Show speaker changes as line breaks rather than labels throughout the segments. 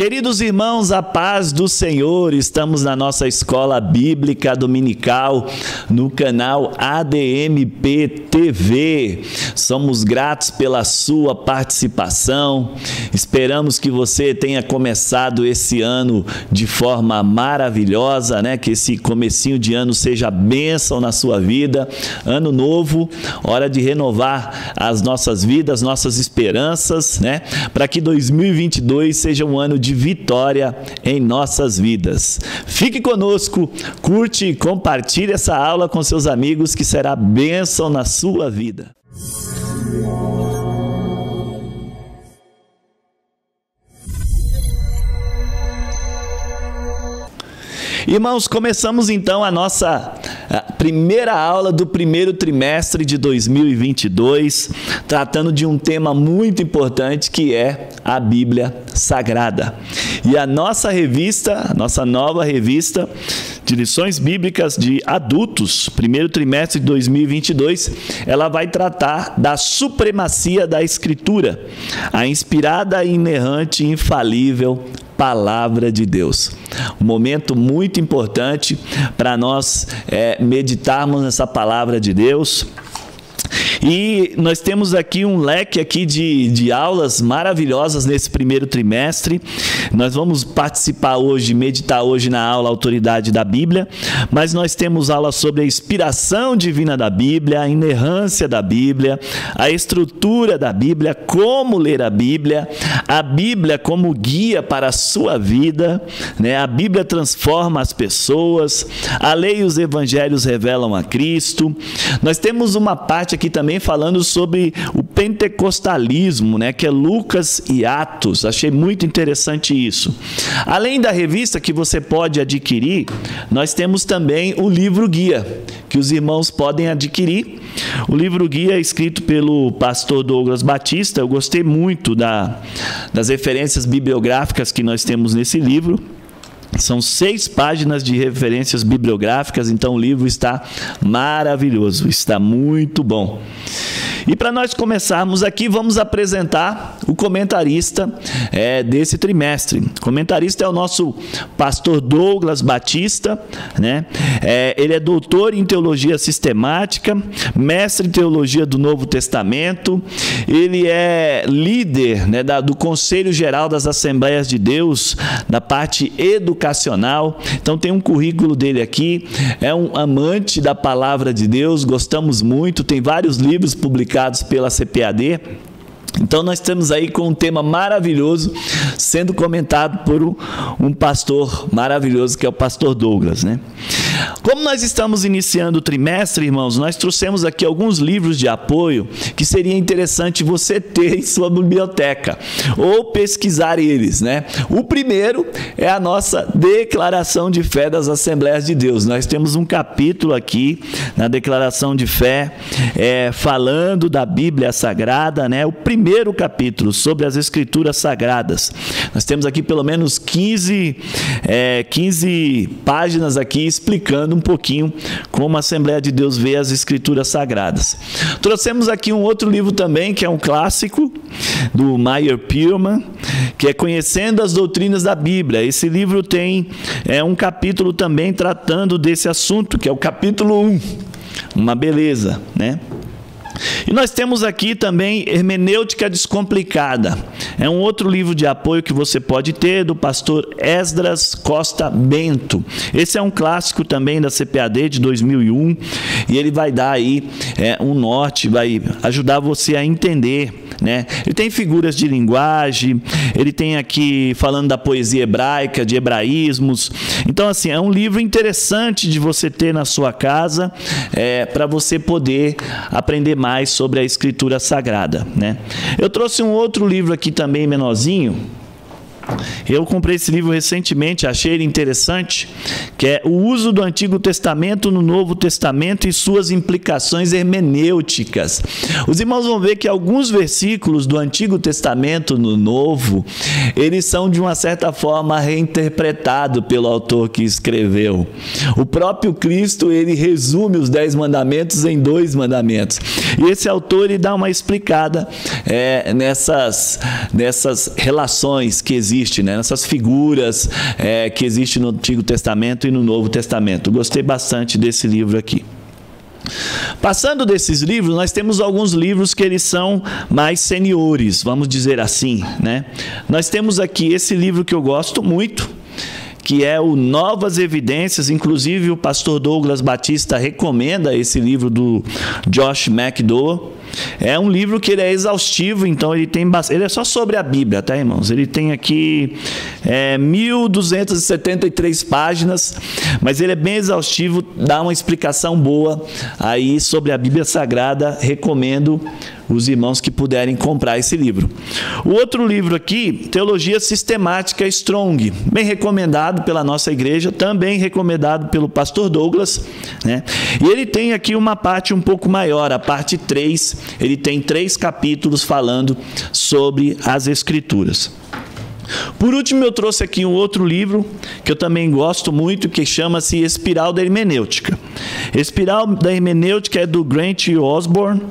Queridos irmãos, a paz do Senhor, estamos na nossa escola bíblica dominical no canal ADMP TV. Somos gratos pela sua participação. Esperamos que você tenha começado esse ano de forma maravilhosa, né? Que esse comecinho de ano seja bênção na sua vida. Ano novo, hora de renovar as nossas vidas, nossas esperanças, né? Para que 2022 seja um ano de vitória em nossas vidas. Fique conosco, curte e compartilhe essa aula com seus amigos, que será bênção na sua vida. Irmãos, começamos então a nossa primeira aula do primeiro trimestre de 2022, tratando de um tema muito importante, que é a Bíblia Sagrada. E a nossa revista, a nossa nova revista de lições bíblicas de adultos, primeiro trimestre de 2022, ela vai tratar da supremacia da Escritura, a inspirada, inerrante e infalível Palavra de Deus. Um momento muito importante para nós meditarmos nessa Palavra de Deus. E nós temos aqui um leque aqui de aulas maravilhosas nesse primeiro trimestre. Nós vamos participar hoje, meditar hoje na aula Autoridade da Bíblia, mas nós temos aulas sobre a inspiração divina da Bíblia, a inerrância da Bíblia, a estrutura da Bíblia, como ler a Bíblia como guia para a sua vida, né? A Bíblia transforma as pessoas, a lei e os evangelhos revelam a Cristo. Nós temos uma parte aqui também falando sobre o pentecostalismo, né, que é Lucas e Atos. Achei muito interessante isso. Além da revista que você pode adquirir, nós temos também o livro guia, que os irmãos podem adquirir. O livro guia é escrito pelo pastor Douglas Batista. Eu gostei muito das referências bibliográficas que nós temos nesse livro. São 6 páginas de referências bibliográficas, então o livro está maravilhoso, está muito bom. E para nós começarmos aqui, vamos apresentar o comentarista desse trimestre. O comentarista é o nosso pastor Douglas Batista, né? Ele é doutor em teologia sistemática, mestre em teologia do Novo Testamento, ele é líder, né, do Conselho Geral das Assembleias de Deus, da parte educacional. Então tem um currículo dele aqui, é um amante da palavra de Deus, gostamos muito, tem vários livros publicados pela CPAD. Então nós estamos aí com um tema maravilhoso sendo comentado por um pastor maravilhoso, que é o pastor Douglas, né? Como nós estamos iniciando o trimestre, irmãos, nós trouxemos aqui alguns livros de apoio que seria interessante você ter em sua biblioteca ou pesquisar eles, né? O primeiro é a nossa Declaração de Fé das Assembleias de Deus. Nós temos um capítulo aqui na Declaração de Fé falando da Bíblia Sagrada, né? O primeiro capítulo sobre as Escrituras Sagradas. Nós temos aqui pelo menos 15 páginas aqui explicando um pouquinho como a Assembleia de Deus vê as Escrituras Sagradas. Trouxemos aqui um outro livro também, que é um clássico, do Meyer Pearman, que é Conhecendo as Doutrinas da Bíblia. Esse livro tem um capítulo também tratando desse assunto, que é o capítulo 1. Uma beleza, né? E nós temos aqui também Hermenêutica Descomplicada. É um outro livro de apoio que você pode ter, do pastor Esdras Costa Bento. Esse é um clássico também da CPAD de 2001, e ele vai dar aí um norte, vai ajudar você a entender, né? Ele tem figuras de linguagem, ele tem aqui falando da poesia hebraica, de hebraísmos. Então, assim, é um livro interessante de você ter na sua casa, para você poder aprender mais sobre a Escritura Sagrada, né? Eu trouxe um outro livro aqui também menorzinho. Eu comprei esse livro recentemente, achei ele interessante, que é O Uso do Antigo Testamento no Novo Testamento e Suas Implicações Hermenêuticas. Os irmãos vão ver que alguns versículos do Antigo Testamento no Novo, eles são de uma certa forma reinterpretados pelo autor que escreveu. O próprio Cristo, ele resume os 10 mandamentos em 2 mandamentos. E esse autor, ele dá uma explicada nessas relações que existem existe, né? Nessas figuras que existem no Antigo Testamento e no Novo Testamento. Gostei bastante desse livro aqui. Passando desses livros, nós temos alguns livros que eles são mais seniores, vamos dizer assim, né? Nós temos aqui esse livro que eu gosto muito, que é o Novas Evidências. Inclusive o pastor Douglas Batista recomenda esse livro do Josh McDowell. É um livro que ele é exaustivo, então ele é só sobre a Bíblia, tá, irmãos? Ele tem aqui 1.273 páginas, mas ele é bem exaustivo, dá uma explicação boa aí sobre a Bíblia Sagrada. Recomendo os irmãos que puderem comprar esse livro. O outro livro aqui, Teologia Sistemática Strong, bem recomendado pela nossa igreja, também recomendado pelo pastor Douglas, né? E ele tem aqui uma parte um pouco maior, a parte 3, ele tem 3 capítulos falando sobre as Escrituras. Por último, eu trouxe aqui um outro livro que eu também gosto muito, que chama-se Espiral da Hermenêutica. Espiral da Hermenêutica é do Grant Osborne,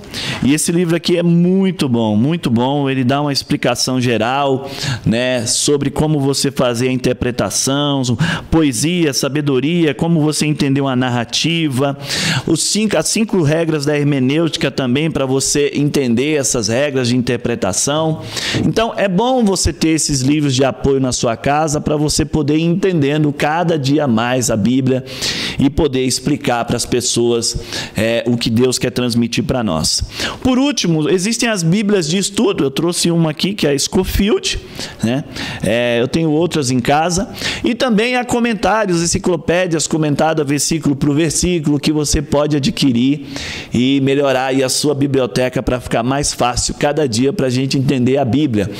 e esse livro aqui é muito bom, muito bom. Ele dá uma explicação geral, né, sobre como você fazer a interpretação, poesia, sabedoria, como você entender uma narrativa, as 5 regras da hermenêutica também, para você entender essas regras de interpretação. Então, é bom você ter esses livros de apoio na sua casa para você poder ir entendendo cada dia mais a Bíblia e poder explicar para as pessoas o que Deus quer transmitir para nós. Por último, existem as Bíblias de estudo. Eu trouxe uma aqui que é a Scofield, né? Eu tenho outras em casa. E também há comentários, enciclopédias comentadas versículo por versículo, que você pode adquirir e melhorar aí a sua biblioteca para ficar mais fácil cada dia para a gente entender a Bíblia.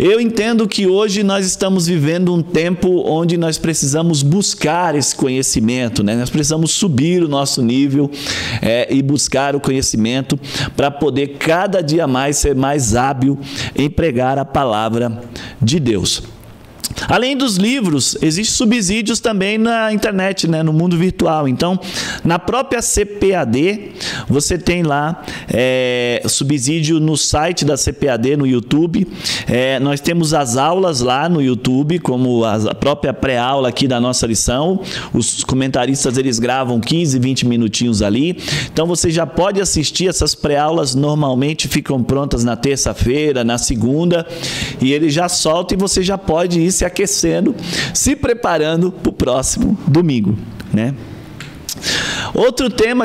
Eu entendo que hoje nós estamos vivendo um tempo onde nós precisamos buscar esse conhecimento, né? Nós precisamos subir o nosso nível e buscar o conhecimento para poder cada dia mais ser mais hábil em pregar a palavra de Deus. Além dos livros, existem subsídios também na internet, né, no mundo virtual. Então, na própria CPAD, você tem lá subsídio no site da CPAD, no YouTube. Nós temos as aulas lá no YouTube, como a própria pré-aula aqui da nossa lição. Os comentaristas, eles gravam 15, 20 minutinhos ali. Então, você já pode assistir essas pré-aulas, normalmente ficam prontas na terça-feira, na segunda, e ele já solta e você já pode ir se aquecendo, se preparando para o próximo domingo, né? Outro tema,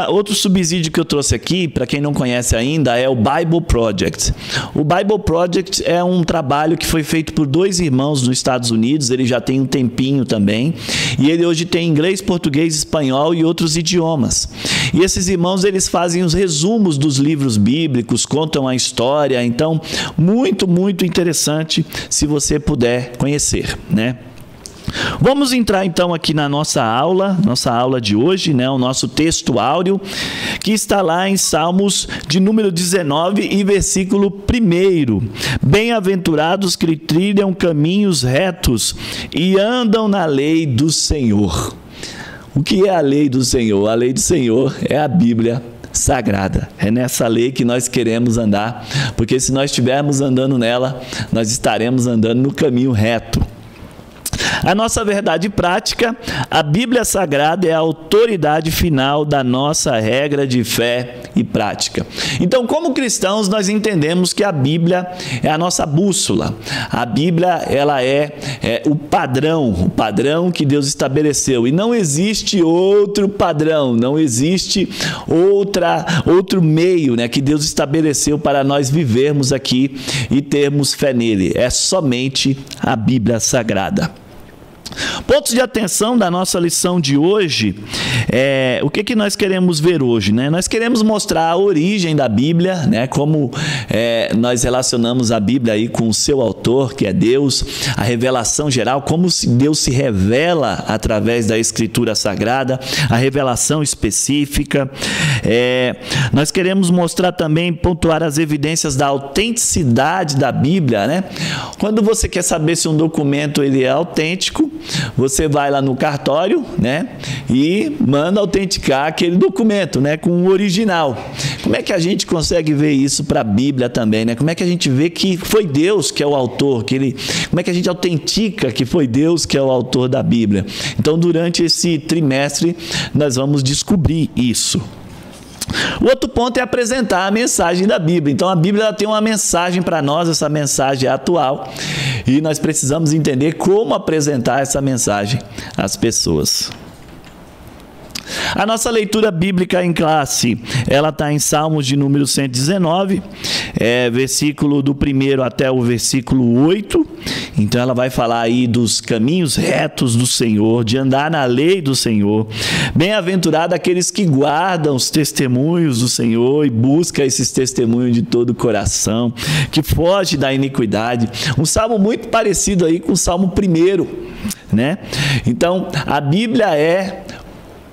outro subsídio que eu trouxe aqui, para quem não conhece ainda, é o Bible Project. O Bible Project é um trabalho que foi feito por 2 irmãos nos Estados Unidos. Ele já tem um tempinho também, e ele hoje tem inglês, português, espanhol e outros idiomas. E esses irmãos, eles fazem os resumos dos livros bíblicos, contam a história. Então, muito, muito interessante, se você puder conhecer, né? Vamos entrar então aqui na nossa aula de hoje, né? O nosso texto áureo, que está lá em Salmos de número 19 e versículo 1. Bem-aventurados que trilham caminhos retos e andam na lei do Senhor. O que é a lei do Senhor? A lei do Senhor é a Bíblia Sagrada. É nessa lei que nós queremos andar, porque se nós estivermos andando nela, nós estaremos andando no caminho reto. A nossa verdade prática, a Bíblia Sagrada é a autoridade final da nossa regra de fé e prática. Então, como cristãos, nós entendemos que a Bíblia é a nossa bússola. A Bíblia, ela é o padrão que Deus estabeleceu. E não existe outro padrão, não existe outro meio, né, que Deus estabeleceu para nós vivermos aqui e termos fé nele. É somente a Bíblia Sagrada. Pontos de atenção da nossa lição de hoje, o que nós queremos ver hoje, né? Nós queremos mostrar a origem da Bíblia, né? Como nós relacionamos a Bíblia aí com o seu autor, que é Deus, a revelação geral, como Deus se revela através da Escritura Sagrada, a revelação específica. Nós queremos mostrar também, pontuar as evidências da autenticidade da Bíblia, né? Quando você quer saber se um documento ele é autêntico, você vai lá no cartório, né, e manda autenticar aquele documento, né, com o original. Como é que a gente consegue ver isso para a Bíblia também, né? Como é que a gente vê que foi Deus que é o autor, como é que a gente autentica que foi Deus que é o autor da Bíblia? Então, durante esse trimestre, nós vamos descobrir isso. O outro ponto é apresentar a mensagem da Bíblia. Então, a Bíblia ela tem uma mensagem para nós, essa mensagem é atual, e nós precisamos entender como apresentar essa mensagem às pessoas. A nossa leitura bíblica em classe, ela está em Salmos de número 119, versículo do 1º até o versículo 8. Então ela vai falar aí dos caminhos retos do Senhor, de andar na lei do Senhor. Bem-aventurado aqueles que guardam os testemunhos do Senhor e buscam esses testemunhos de todo o coração, que foge da iniquidade. Um salmo muito parecido aí com o Salmo 1º, né? Então a Bíblia é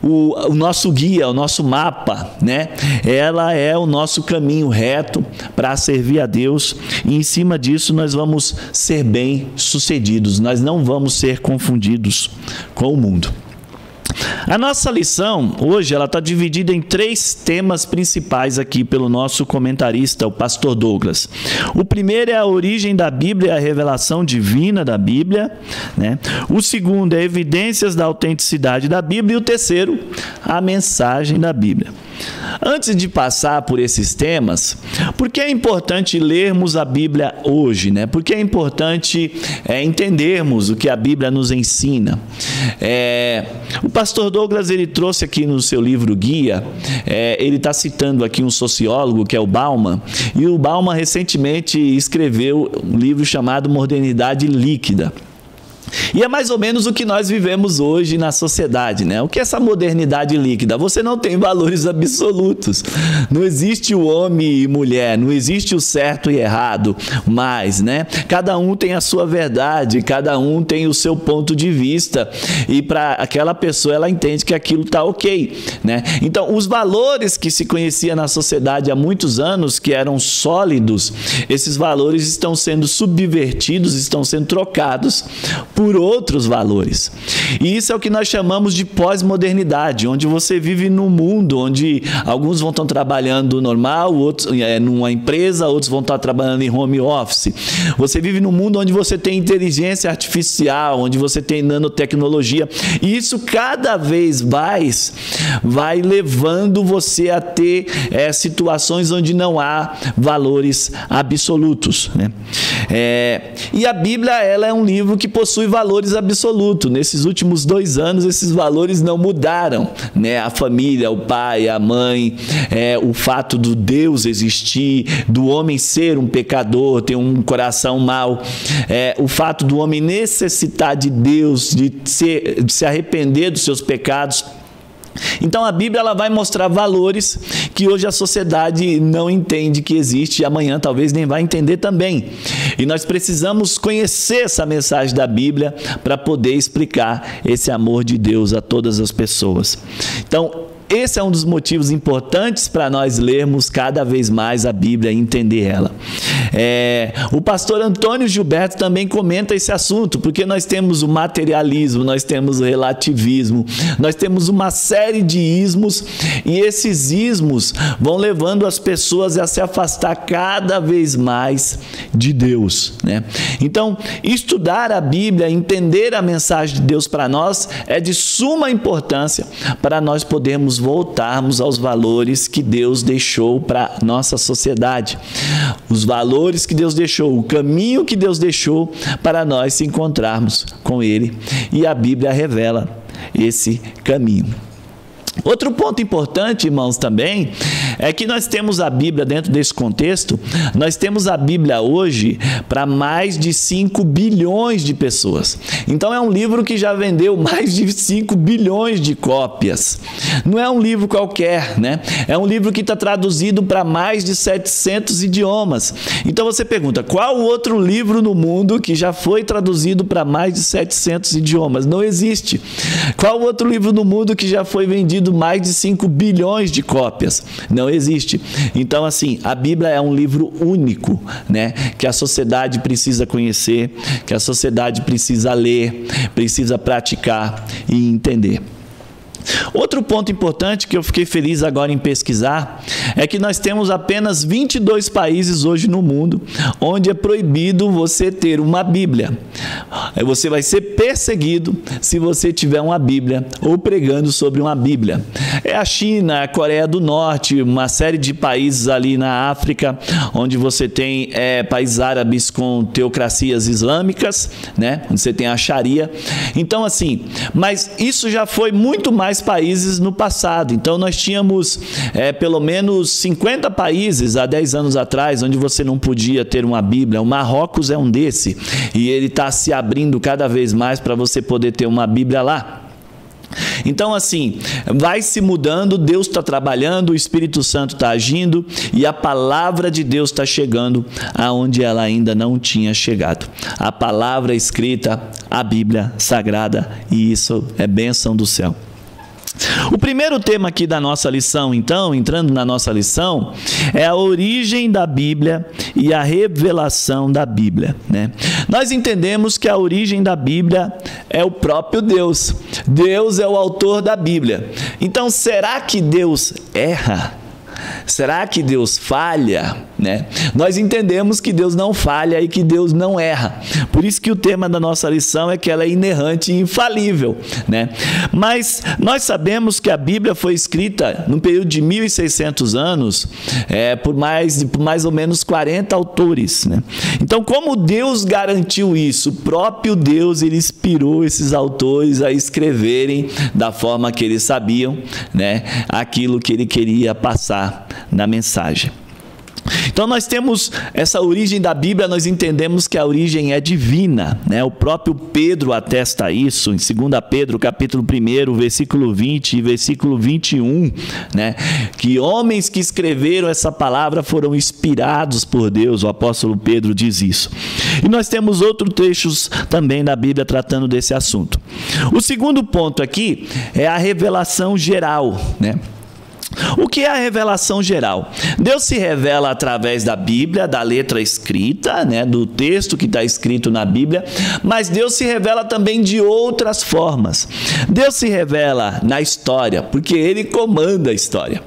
o nosso guia, o nosso mapa, né? Ela é o nosso caminho reto para servir a Deus, e em cima disso nós vamos ser bem-sucedidos, nós não vamos ser confundidos com o mundo. A nossa lição hoje ela está dividida em 3 temas principais aqui pelo nosso comentarista, o pastor Douglas. O primeiro é a origem da Bíblia e a revelação divina da Bíblia, né? O segundo é evidências da autenticidade da Bíblia, e o terceiro, a mensagem da Bíblia. Antes de passar por esses temas, por que é importante lermos a Bíblia hoje, né? Por que é importante entendermos o que a Bíblia nos ensina? O pastor Douglas, ele trouxe aqui no seu livro guia, ele está citando aqui um sociólogo que é o Bauman, e o Bauman recentemente escreveu um livro chamado Modernidade Líquida. E é mais ou menos o que nós vivemos hoje na sociedade, né? O que é essa modernidade líquida? Você não tem valores absolutos. Não existe o homem e mulher, não existe o certo e errado mais, né? Cada um tem a sua verdade, cada um tem o seu ponto de vista, e para aquela pessoa ela entende que aquilo está ok, né? Então, os valores que se conhecia na sociedade há muitos anos, que eram sólidos, esses valores estão sendo subvertidos, estão sendo trocados por outros valores. E isso é o que nós chamamos de pós-modernidade, onde você vive num mundo onde alguns vão estar trabalhando normal, outros numa empresa, outros vão estar trabalhando em home office. Você vive num mundo onde você tem inteligência artificial, onde você tem nanotecnologia, e isso cada vez mais vai levando você a ter situações onde não há valores absolutos, né? E a Bíblia ela é um livro que possui valores absolutos. Nesses últimos 2 anos, esses valores não mudaram, né? A família, o pai, a mãe, o fato do Deus existir, do homem ser um pecador, ter um coração mau, o fato do homem necessitar de Deus, de se arrepender dos seus pecados. Então a Bíblia ela vai mostrar valores que hoje a sociedade não entende que existe, e amanhã talvez nem vai entender também. E nós precisamos conhecer essa mensagem da Bíblia para poder explicar esse amor de Deus a todas as pessoas. Então, esse é um dos motivos importantes para nós lermos cada vez mais a Bíblia e entender ela. O pastor Antônio Gilberto também comenta esse assunto, porque nós temos o materialismo, nós temos o relativismo, nós temos uma série de ismos, e esses ismos vão levando as pessoas a se afastar cada vez mais de Deus, né? Então, estudar a Bíblia, entender a mensagem de Deus para nós é de suma importância para nós podermos voltarmos aos valores que Deus deixou para nossa sociedade. Os valores que Deus deixou, o caminho que Deus deixou para nós se encontrarmos com Ele. E a Bíblia revela esse caminho. Outro ponto importante, irmãos, também, é que nós temos a Bíblia dentro desse contexto, nós temos a Bíblia hoje para mais de 5 bilhões de pessoas. Então é um livro que já vendeu mais de 5 bilhões de cópias. Não é um livro qualquer, né? É um livro que está traduzido para mais de 700 idiomas. Então você pergunta, qual outro livro no mundo que já foi traduzido para mais de 700 idiomas? Não existe. Qual outro livro no mundo que já foi vendido vendido mais de 5 bilhões de cópias. Não existe. Então, assim, a Bíblia é um livro único, né? Que a sociedade precisa conhecer, que a sociedade precisa ler, precisa praticar e entender. Outro ponto importante que eu fiquei feliz agora em pesquisar é que nós temos apenas 22 países hoje no mundo onde é proibido você ter uma Bíblia. Você vai ser perseguido se você tiver uma Bíblia ou pregando sobre uma Bíblia. É a China, a Coreia do Norte, uma série de países ali na África, onde você tem países árabes com teocracias islâmicas, né? Onde você tem a Sharia. Então, assim, mas isso já foi muito mais países no passado. Então nós tínhamos pelo menos 50 países há 10 anos atrás onde você não podia ter uma Bíblia. O Marrocos é um desse e ele está se abrindo cada vez mais para você poder ter uma Bíblia lá. Então, assim, vai se mudando, Deus está trabalhando, o Espírito Santo está agindo e a palavra de Deus está chegando aonde ela ainda não tinha chegado. A palavra escrita, a Bíblia Sagrada, e isso é bênção do céu. O primeiro tema aqui da nossa lição, então, entrando na nossa lição, é a origem da Bíblia e a revelação da Bíblia, né? Nós entendemos que a origem da Bíblia é o próprio Deus. Deus é o autor da Bíblia. Então, será que Deus erra? Será que Deus falha? Né? Nós entendemos que Deus não falha e que Deus não erra. Por isso que o tema da nossa lição é que ela é inerrante e infalível, né? Mas nós sabemos que a Bíblia foi escrita num período de 1.600 anos por mais ou menos 40 autores, né? Então, como Deus garantiu isso? O próprio Deus, ele inspirou esses autores a escreverem da forma que eles sabiam, né? Aquilo que ele queria passar na mensagem. Então nós temos essa origem da Bíblia, nós entendemos que a origem é divina, né? O próprio Pedro atesta isso, em 2 Pedro, capítulo 1, versículo 20 e versículo 21, né? Que homens que escreveram essa palavra foram inspirados por Deus, o apóstolo Pedro diz isso. E nós temos outros trechos também da Bíblia tratando desse assunto. O segundo ponto aqui é a revelação geral, né? O que é a revelação geral? Deus se revela através da Bíblia, da letra escrita, né, do texto que está escrito na Bíblia, mas Deus se revela também de outras formas. Deus se revela na história, porque Ele comanda a história.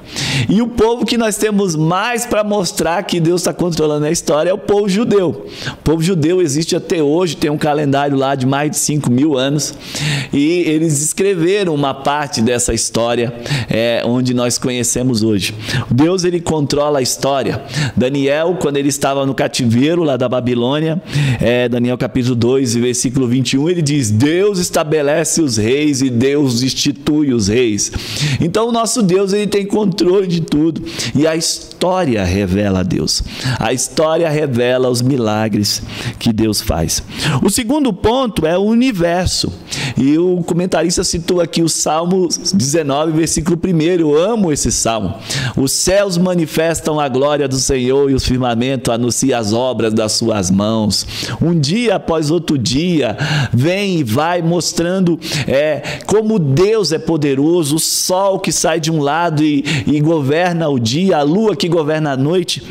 E o povo que nós temos mais para mostrar que Deus está controlando a história é o povo judeu. O povo judeu existe até hoje, tem um calendário lá de mais de 5.000 anos, e eles escreveram uma parte dessa história onde nós conhecemos hoje. Deus, ele controla a história. Daniel, quando ele estava no cativeiro lá da Babilônia, Daniel capítulo 2, versículo 21, ele diz: Deus estabelece os reis e Deus institui os reis. Então o nosso Deus, ele tem controle de tudo, e a história revela a Deus. A história revela os milagres que Deus faz. O segundo ponto é o universo, e o comentarista citou aqui o Salmo 19, versículo 1. Eu amo esse salmo. Os céus manifestam a glória do Senhor e os firmamentos anunciam as obras das suas mãos. Um dia após outro dia, vem e vai mostrando como Deus é poderoso, o sol que sai de um lado e governa o dia, a lua que governa a noite.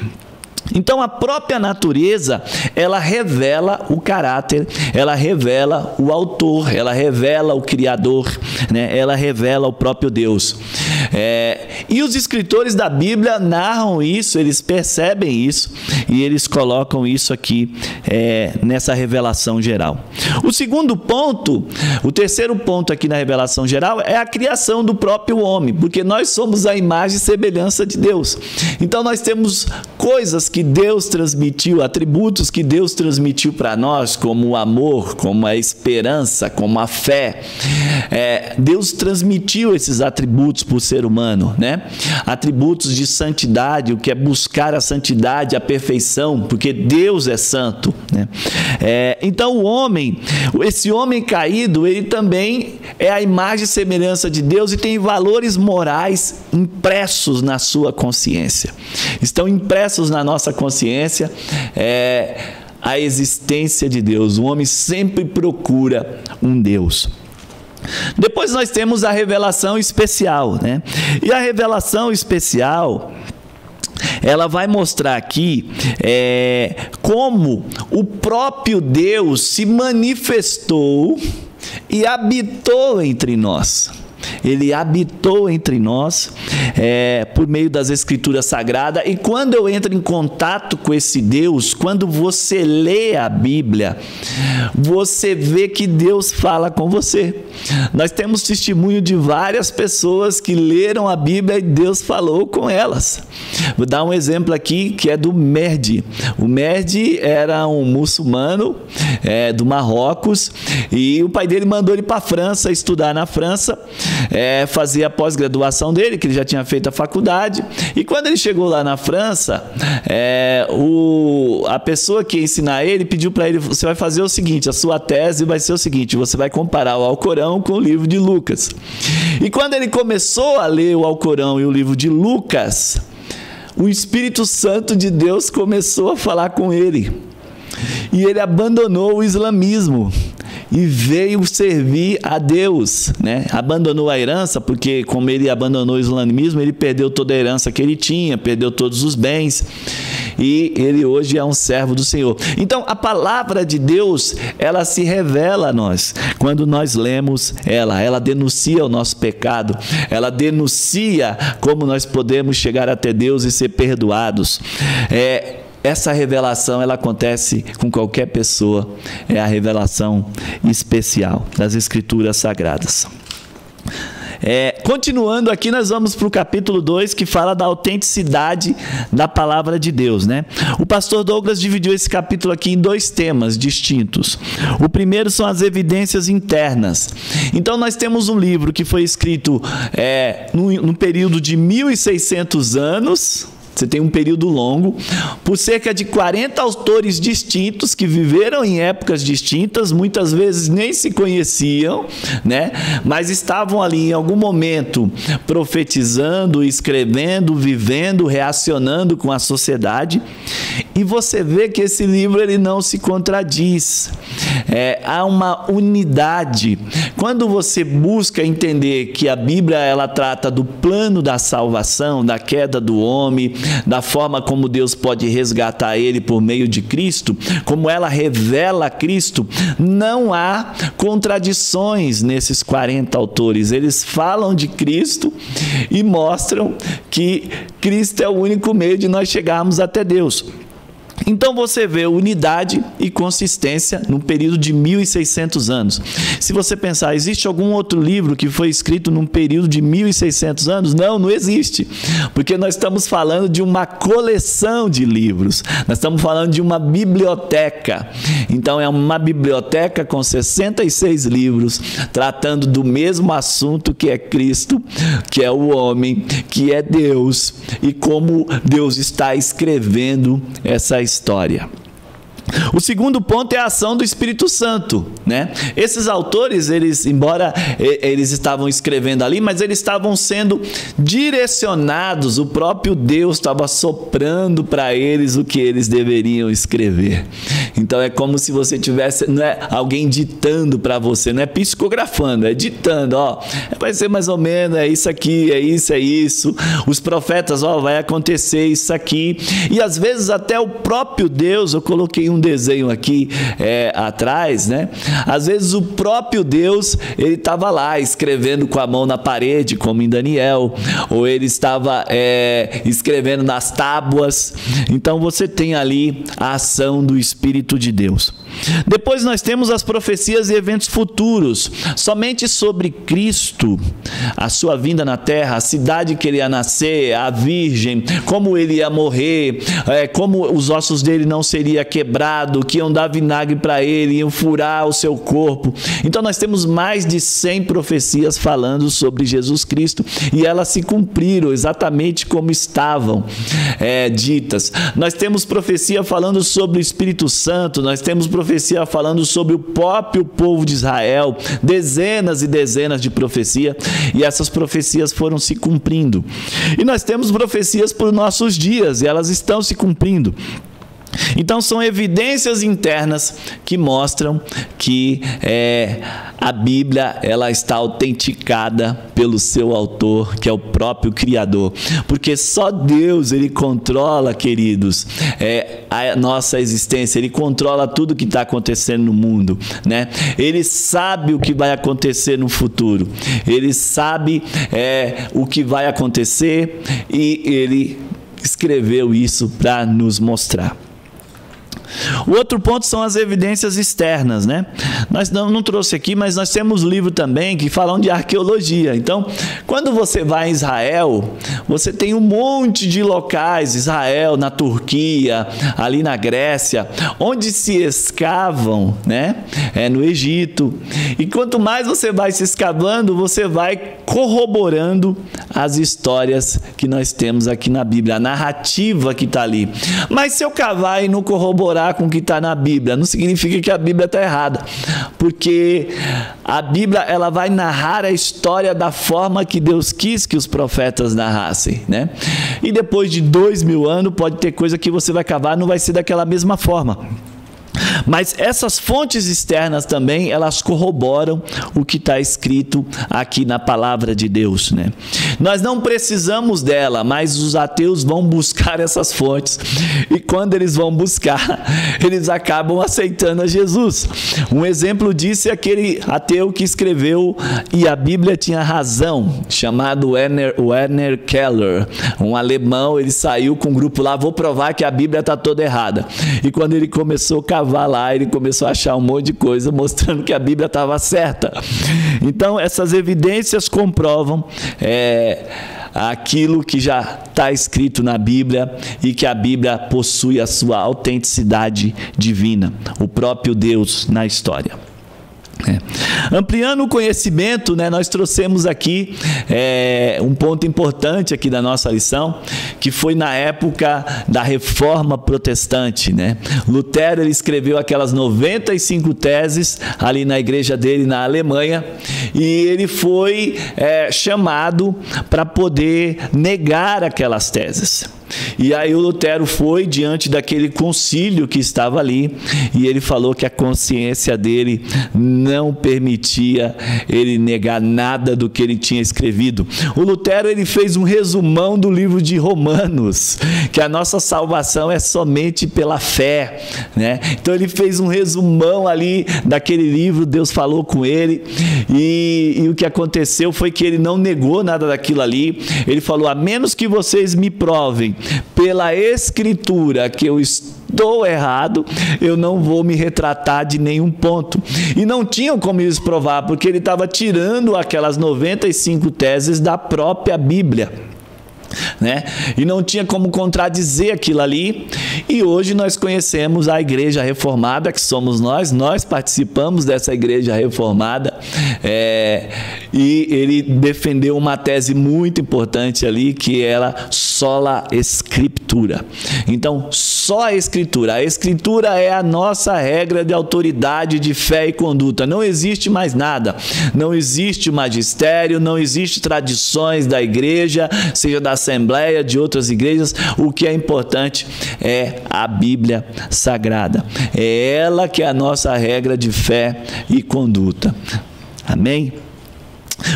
Então a própria natureza, ela revela o caráter, ela revela o autor, ela revela o Criador, né? Ela revela o próprio Deus. E os escritores da Bíblia narram isso, eles percebem isso e eles colocam isso aqui nessa revelação geral. O segundo ponto, o terceiro ponto aqui na revelação geral é a criação do próprio homem, porque nós somos a imagem e semelhança de Deus. Então nós temos coisas que Deus transmitiu, atributos que Deus transmitiu para nós, como o amor, como a esperança, como a fé. Deus transmitiu esses atributos para o ser humano, né? Atributos de santidade, o que é buscar a santidade, a perfeição, porque Deus é santo, né? Então o homem, esse homem caído, ele também é a imagem e semelhança de Deus e tem valores morais impressos na sua consciência. Estão impressos na nossa consciência a existência de Deus. O homem sempre procura um Deus. Depois nós temos a revelação especial, né? E a revelação especial, ela vai mostrar aqui como o próprio Deus se manifestou e habitou entre nós. Ele habitou entre nós por meio das Escrituras Sagradas. E quando eu entro em contato com esse Deus, quando você lê a Bíblia, você vê que Deus fala com você. Nós temos testemunho de várias pessoas que leram a Bíblia e Deus falou com elas. Vou dar um exemplo aqui que é do Mehdi. O Mehdi era um muçulmano do Marrocos, e o pai dele mandou ele para a França, estudar na França, fazer a pós-graduação dele, que ele já tinha feito a faculdade. E quando ele chegou lá na França, a pessoa que ia ensinar ele pediu para ele: você vai fazer o seguinte, a sua tese vai ser o seguinte, você vai comparar o Alcorão com o livro de Lucas. E quando ele começou a ler o Alcorão e o livro de Lucas, o Espírito Santo de Deus começou a falar com ele, e ele abandonou o islamismo e veio servir a Deus, né? Abandonou a herança, porque como ele abandonou o islamismo, ele perdeu toda a herança que ele tinha, perdeu todos os bens, e ele hoje é um servo do Senhor. Então, a palavra de Deus, ela se revela a nós. Quando nós lemos ela denuncia o nosso pecado, ela denuncia como nós podemos chegar até Deus e ser perdoados. Essa revelação, ela acontece com qualquer pessoa, é a revelação especial das Escrituras Sagradas. Continuando aqui, nós vamos para o capítulo 2, que fala da autenticidade da palavra de Deus, né? O pastor Douglas dividiu esse capítulo aqui em 2 temas distintos. O primeiro são as evidências internas. Então nós temos um livro que foi escrito num período de 1600 anos. Você tem um período longo, por cerca de 40 autores distintos que viveram em épocas distintas, muitas vezes nem se conheciam, né? Mas estavam ali em algum momento profetizando, escrevendo, vivendo, reacionando com a sociedade. E você vê que esse livro ele não se contradiz. Há uma unidade. Quando você busca entender que a Bíblia ela trata do plano da salvação, da queda do homem, da forma como Deus pode resgatar ele por meio de Cristo, como ela revela Cristo, não há contradições nesses 40 autores. Eles falam de Cristo e mostram que Cristo é o único meio de nós chegarmos até Deus. Então você vê unidade e consistência num período de 1600 anos. Se você pensar, existe algum outro livro que foi escrito num período de 1600 anos? Não, não existe. Porque nós estamos falando de uma coleção de livros. Nós estamos falando de uma biblioteca. Então é uma biblioteca com 66 livros, tratando do mesmo assunto que é Cristo, que é o homem, que é Deus, e como Deus está escrevendo essa história. O segundo ponto é a ação do Espírito Santo, né? Esses autores, embora eles estavam escrevendo ali, mas eles estavam sendo direcionados, o próprio Deus estava soprando para eles o que eles deveriam escrever. Então é como se você tivesse, não é alguém ditando para você, não é psicografando, é ditando, vai ser mais ou menos, é isso aqui, é isso. Os profetas, vai acontecer isso aqui. E às vezes até o próprio Deus, eu coloquei um desenho aqui atrás, né? Às vezes o próprio Deus, ele estava lá escrevendo com a mão na parede, como em Daniel, ou ele estava escrevendo nas tábuas. Então você tem ali a ação do Espírito de Deus. Depois nós temos as profecias e eventos futuros, somente sobre Cristo, a sua vinda na terra, a cidade que ele ia nascer, a virgem, como ele ia morrer, como os ossos dele não seriam quebrados, que iam dar vinagre para ele, iam furar o seu corpo. Então nós temos mais de 100 profecias falando sobre Jesus Cristo, e elas se cumpriram exatamente como estavam ditas. Nós temos profecia falando sobre o Espírito Santo, nós temos profecia falando sobre o próprio povo de Israel, dezenas e dezenas de profecias, e essas profecias foram se cumprindo. E nós temos profecias por nossos dias, e elas estão se cumprindo. Então são evidências internas que mostram que a Bíblia ela está autenticada pelo seu autor, que é o próprio Criador, porque só Deus ele controla, queridos, a nossa existência, ele controla tudo que está acontecendo no mundo, né? Ele sabe o que vai acontecer no futuro, ele sabe o que vai acontecer e ele escreveu isso para nos mostrar. O outro ponto são as evidências externas, né? Nós não trouxe aqui, mas nós temos livro também que falam de arqueologia. Então, quando você vai em Israel, você tem um monte de locais, Israel, na Turquia, ali na Grécia, onde se escavam, né? No Egito. E quanto mais você vai se escavando, você vai corroborando as histórias que nós temos aqui na Bíblia, a narrativa que está ali. Mas se eu cavar e não corroborar com o que está na Bíblia, não significa que a Bíblia está errada, porque a Bíblia ela vai narrar a história da forma que Deus quis que os profetas narrassem, né? E depois de 2000 anos pode ter coisa que você vai cavar, não vai ser daquela mesma forma. Mas essas fontes externas também, elas corroboram o que está escrito aqui na palavra de Deus, né? Nós não precisamos dela, mas os ateus vão buscar essas fontes. E quando eles vão buscar, eles acabam aceitando a Jesus. Um exemplo disso é aquele ateu que escreveu E a Bíblia Tinha Razão, chamado Werner Keller, um alemão. Ele saiu com um grupo lá, vou provar que a Bíblia está toda errada. E quando ele começou a cavar lá, ele começou a achar um monte de coisa mostrando que a Bíblia estava certa. Então essas evidências comprovam aquilo que já está escrito na Bíblia e que a Bíblia possui a sua autenticidade divina, o próprio Deus na história. Ampliando o conhecimento, né, nós trouxemos aqui um ponto importante aqui da nossa lição, que foi na época da Reforma Protestante, né? Lutero ele escreveu aquelas 95 teses ali na igreja dele na Alemanha, e ele foi chamado para poder negar aquelas teses. E aí o Lutero foi diante daquele concílio que estava ali, e ele falou que a consciência dele não permitia ele negar nada do que ele tinha escrevido. O Lutero ele fez um resumão do livro de Romanos, que a nossa salvação é somente pela fé, né? Então ele fez um resumão ali daquele livro, Deus falou com ele, e o que aconteceu foi que ele não negou nada daquilo ali. Ele falou: a menos que vocês me provem pela Escritura que eu estou errado, eu não vou me retratar de nenhum ponto. E não tinham como eles provar, porque ele estava tirando aquelas 95 teses da própria Bíblia, né? E não tinha como contradizer aquilo ali. E hoje nós conhecemos a Igreja Reformada, que somos nós participamos dessa Igreja Reformada, e ele defendeu uma tese muito importante ali, que era sola Escritura. Então, só a Escritura é a nossa regra de autoridade, de fé e conduta. Não existe mais nada, não existe magistério, não existe tradições da igreja, seja da Assembleia, de outras igrejas. O que é importante é a Bíblia Sagrada. É ela que é a nossa regra de fé e conduta. Amém?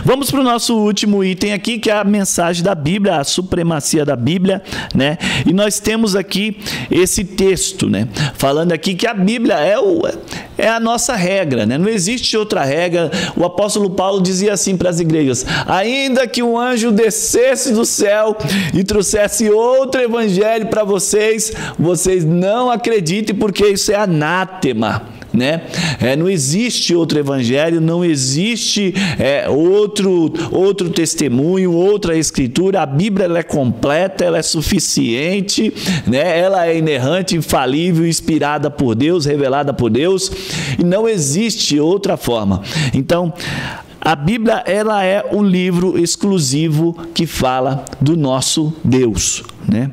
Vamos para o nosso último item aqui, que é a mensagem da Bíblia, a supremacia da Bíblia, né? E nós temos aqui esse texto, né? Falando aqui que a Bíblia é a nossa regra, né? Não existe outra regra. O apóstolo Paulo dizia assim para as igrejas: ainda que um anjo descesse do céu e trouxesse outro evangelho para vocês, vocês não acreditem, porque isso é anátema, né? Não existe outro evangelho, não existe outro testemunho, outra escritura. A Bíblia ela é completa, ela é suficiente, né? Ela é inerrante, infalível, inspirada por Deus, revelada por Deus, e não existe outra forma. Então, a Bíblia ela é um livro exclusivo que fala do nosso Deus, né?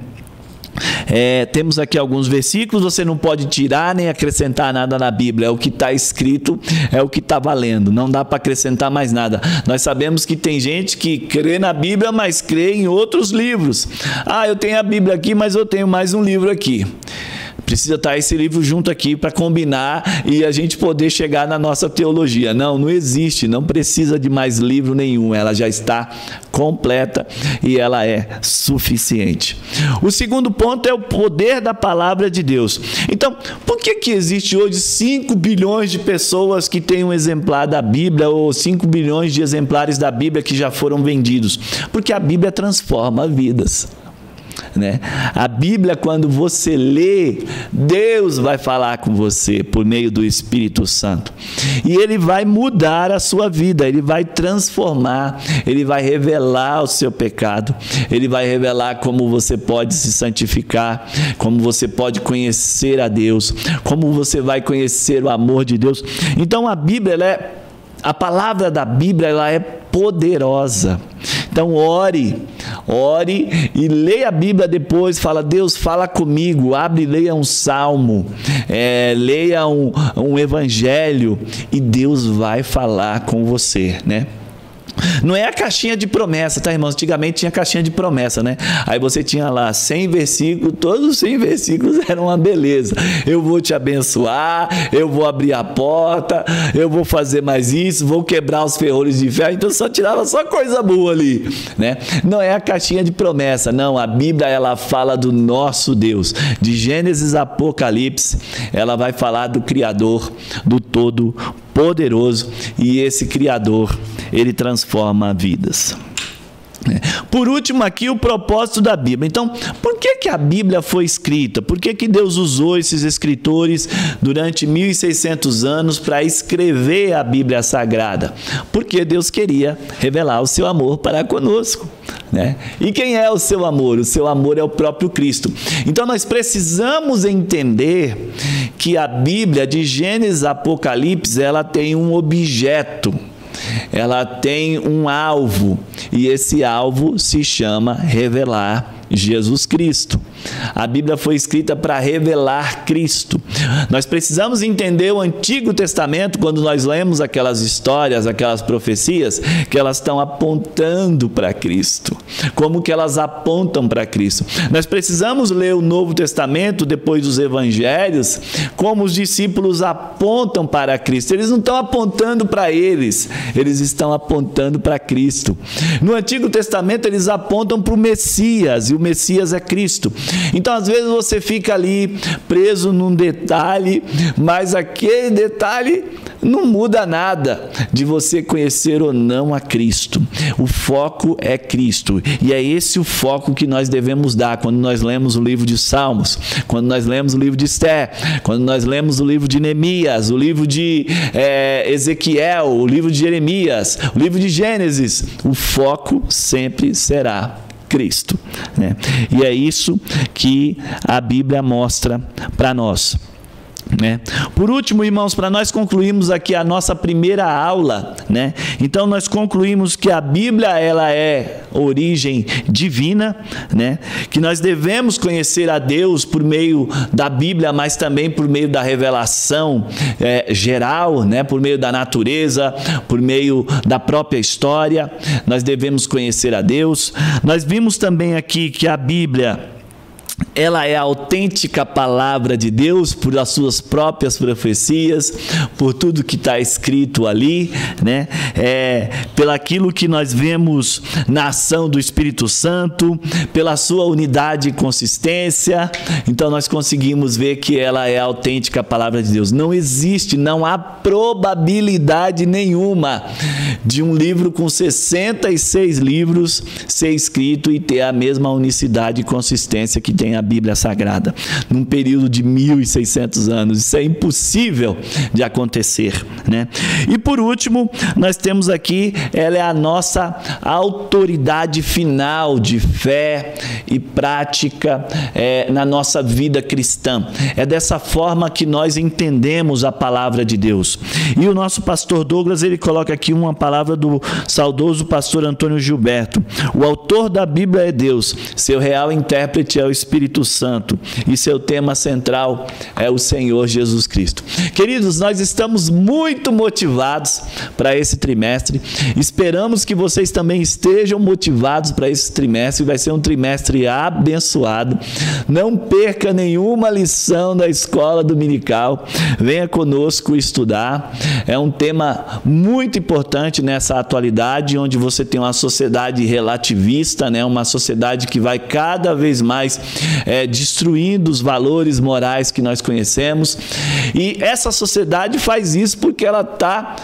Temos aqui alguns versículos. Você não pode tirar nem acrescentar nada na Bíblia. É o que está escrito, é o que está valendo. Não dá para acrescentar mais nada. Nós sabemos que tem gente que crê na Bíblia, mas crê em outros livros. Eu tenho a Bíblia aqui, mas eu tenho mais um livro aqui. precisa estar esse livro junto aqui para combinar e a gente poder chegar na nossa teologia. Não existe, não precisa de mais livro nenhum, ela já está completa e ela é suficiente. O segundo ponto é o poder da palavra de Deus. Então, por que existe hoje 5 bilhões de pessoas que têm um exemplar da Bíblia ou 5 bilhões de exemplares da Bíblia que já foram vendidos? Porque a Bíblia transforma vidas. A Bíblia, quando você lê, Deus vai falar com você por meio do Espírito Santo e Ele vai mudar a sua vida, Ele vai transformar, Ele vai revelar o seu pecado, Ele vai revelar como você pode se santificar, como você pode conhecer a Deus, como você vai conhecer o amor de Deus. Então a Bíblia, a palavra da Bíblia, ela é poderosa. Então ore e leia a Bíblia depois, fala: Deus, fala comigo, abre e leia um salmo, leia um evangelho e Deus vai falar com você, Não é a caixinha de promessa, tá, irmãos? Antigamente tinha caixinha de promessa, Aí você tinha lá 100 versículos, todos os 100 versículos eram uma beleza. Eu vou te abençoar, eu vou abrir a porta, eu vou fazer mais isso, vou quebrar os ferrolhos de ferro. Então só tirava só coisa boa ali, Não é a caixinha de promessa, não. A Bíblia, ela fala do nosso Deus. De Gênesis a Apocalipse, ela vai falar do Criador, do Todo-Poderoso, e esse Criador, Ele transforma vidas. Por último aqui, o propósito da Bíblia. Então, por que a Bíblia foi escrita? Por que Deus usou esses escritores durante 1.600 anos para escrever a Bíblia Sagrada? Porque Deus queria revelar o seu amor para conosco. E quem é o seu amor? O seu amor é o próprio Cristo. Então nós precisamos entender que a Bíblia, de Gênesis a Apocalipse, ela tem um objeto, ela tem um alvo, e esse alvo se chama revelar Jesus Cristo. A Bíblia foi escrita para revelar Cristo. Nós precisamos entender o Antigo Testamento quando nós lemos aquelas histórias, aquelas profecias, que elas estão apontando para Cristo. Como que elas apontam para Cristo? Nós precisamos ler o Novo Testamento depois dos Evangelhos, como os discípulos apontam para Cristo. Eles não estão apontando para eles estão apontando para Cristo. No Antigo Testamento eles apontam para o Messias, e o Messias é Cristo. Então às vezes você fica ali preso num detalhe, mas aquele detalhe não muda nada de você conhecer ou não a Cristo. O foco é Cristo, e é esse o foco que nós devemos dar quando nós lemos o livro de Salmos, quando nós lemos o livro de Esther, quando nós lemos o livro de Neemias, o livro de Ezequiel, o livro de Jeremias, o livro de Gênesis. O foco sempre será Cristo, E é isso que a Bíblia mostra para nós. Por último, irmãos, para nós concluirmos aqui a nossa primeira aula, Então nós concluímos que a Bíblia, ela é origem divina, Que nós devemos conhecer a Deus por meio da Bíblia, mas também por meio da revelação geral, Por meio da natureza, por meio da própria história. Nós devemos conhecer a Deus. Nós vimos também aqui que a Bíblia, ela é a autêntica palavra de Deus por as suas próprias profecias, por tudo que está escrito ali, pelo aquilo que nós vemos na ação do Espírito Santo, pela sua unidade e consistência. Então nós conseguimos ver que ela é a autêntica palavra de Deus. Não há probabilidade nenhuma de um livro com 66 livros ser escrito e ter a mesma unicidade e consistência que tem a Bíblia Sagrada, num período de 1.600 anos. Isso é impossível de acontecer, E por último, nós temos aqui, ela é a nossa autoridade final de fé e prática na nossa vida cristã. É dessa forma que nós entendemos a palavra de Deus. E o nosso pastor Douglas, ele coloca aqui uma palavra do saudoso pastor Antônio Gilberto: o autor da Bíblia é Deus, seu real intérprete é o Espírito Espírito Santo. E seu tema central é o Senhor Jesus Cristo. Queridos, nós estamos muito motivados para esse trimestre. Esperamos que vocês também estejam motivados para esse trimestre. Vai ser um trimestre abençoado. Não perca nenhuma lição da escola dominical. Venha conosco estudar. É um tema muito importante nessa atualidade, onde você tem uma sociedade relativista, né? Uma sociedade que vai cada vez mais destruindo os valores morais que nós conhecemos. E essa sociedade faz isso porque ela está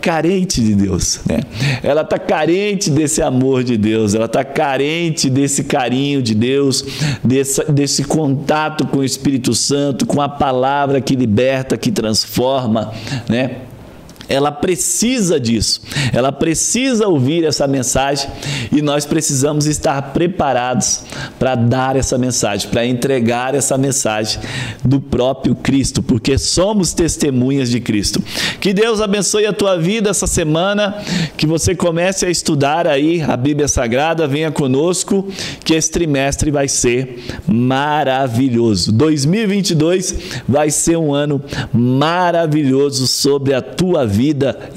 carente de Deus, né? Ela está carente desse amor de Deus, ela está carente desse carinho de Deus, desse contato com o Espírito Santo, com a palavra que liberta, que transforma, né? Ela precisa disso, ela precisa ouvir essa mensagem e nós precisamos estar preparados para dar essa mensagem, para entregar essa mensagem do próprio Cristo, porque somos testemunhas de Cristo. Que Deus abençoe a tua vida essa semana, que você comece a estudar aí a Bíblia Sagrada, venha conosco, que esse trimestre vai ser maravilhoso. 2022 vai ser um ano maravilhoso sobre a tua vida,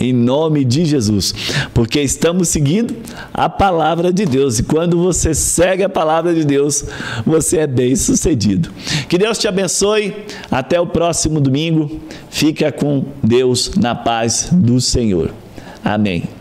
em nome de Jesus, porque estamos seguindo a palavra de Deus, e quando você segue a palavra de Deus, você é bem sucedido. Que Deus te abençoe, até o próximo domingo, fica com Deus na paz do Senhor. Amém.